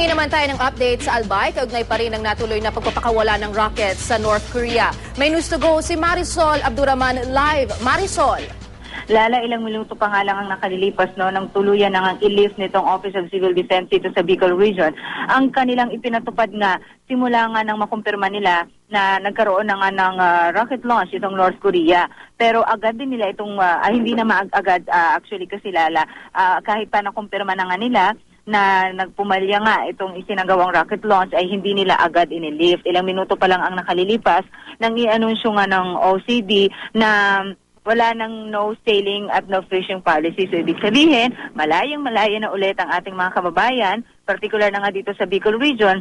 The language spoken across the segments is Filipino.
Hingi naman tayo ng update sa Albay, kaugnay pa rin ang natuloy na pagpapakawala ng rockets sa North Korea. May news to go si Marisol Abduraman live. Marisol! Lala, ilang minuto pa nga lang ang nakalilipas ng tuluyan ng i-lift nitong Office of Civil Defense dito sa Bicol Region. Ang kanilang ipinatupad nga, simula nga nang makumpirma nila na nagkaroon na nga ng rocket launch itong North Korea. Pero agad din nila itong, hindi na agad actually kasi Lala, kahit pa nakumpirma na nga nila, na nagpumalya nga itong isinagawang rocket launch ay hindi nila agad inilift. Ilang minuto pa lang ang nakalilipas nang i-anunsyo nga ng OCD na wala nang no sailing at no fishing policy. So ibig sabihin, malayang-malaya na ulit ang ating mga kababayan, particular na nga dito sa Bicol Region,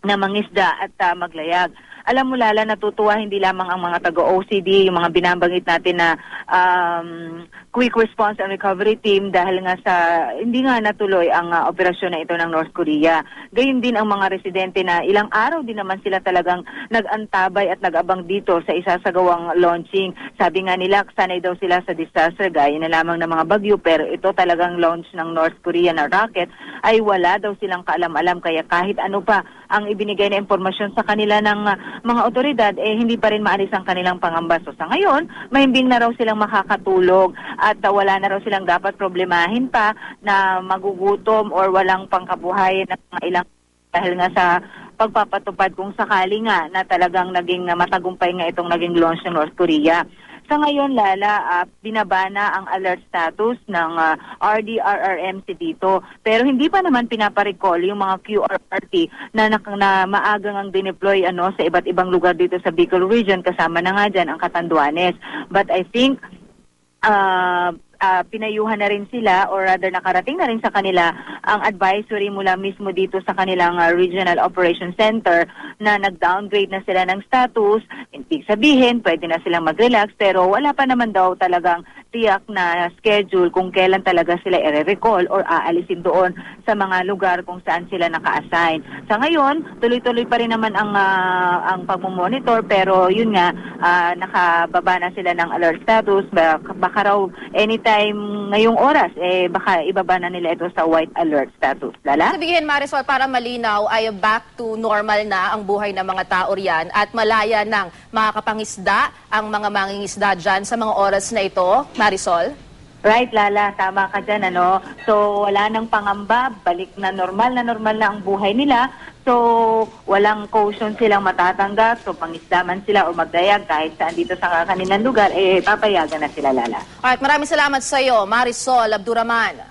na mangisda at maglayag. Alam mo Lala, natutuwa hindi lamang ang mga taga-OCD, yung mga binabanggit natin na Quick Response and Recovery Team dahil nga sa hindi nga natuloy ang operasyon na ito ng North Korea. Gayun din ang mga residente na ilang araw din naman sila talagang nag-antabay at nag-abang dito sa isasagawang launching. Sabi nga nila, sanay daw sila sa disaster gaya na lamang ng mga bagyo, pero ito talagang launch ng North Korea na rocket ay wala daw silang kaalam-alam, kaya kahit ano pa ang ibinigay na impormasyon sa kanila ng mga otoridad, hindi pa rin maalis ang kanilang pangamba. So sa ngayon, mahimbing na raw silang makakatulog at wala na raw silang dapat problemahin pa na magugutom or walang pangkabuhayan ng mga ilang dahil nga sa pagpapatupad kung sakali nga na talagang naging matagumpay nga itong naging launch ng North Korea. Sa ngayon, Lala, binaba na ang alert status ng RDRRMC dito. Pero hindi pa naman pinaparecall yung mga QRT na maagang ang dineploy sa iba't ibang lugar dito sa Bicol Region. Kasama na nga dyan ang Catanduanes. But I think pinayuhan na rin sila or rather nakarating na rin sa kanila ang advisory mula mismo dito sa kanilang Regional Operation Center na nag-downgrade na sila ng status. Ibig sabihin, pwede na silang mag-relax pero wala pa naman daw talagang tiyak na schedule kung kailan talaga sila i-recall or aalisin doon sa mga lugar kung saan sila naka-assign. Sa ngayon, tuloy-tuloy pa rin naman ang pagmumonitor pero yun nga, nakababa na sila ng alert status. Baka raw anytime ngayong oras, baka ibaba na nila ito sa white alert status. Lala? Sabihin Marisol, para malinaw ay back to normal na ang buhay ng mga tao riyan at malaya ng makakapangisda ang mga mangingisda dyan sa mga oras na ito. Marisol? Right, Lala. Tama ka dyan, So, wala nang pangamba. Balik na normal na ang buhay nila. So, walang caution silang matatanggap. So, pangisda man sila o magdayag kahit saan dito sa kanilang lugar, papayagan na sila, Lala. Alright, maraming salamat sa iyo, Marisol Abduraman.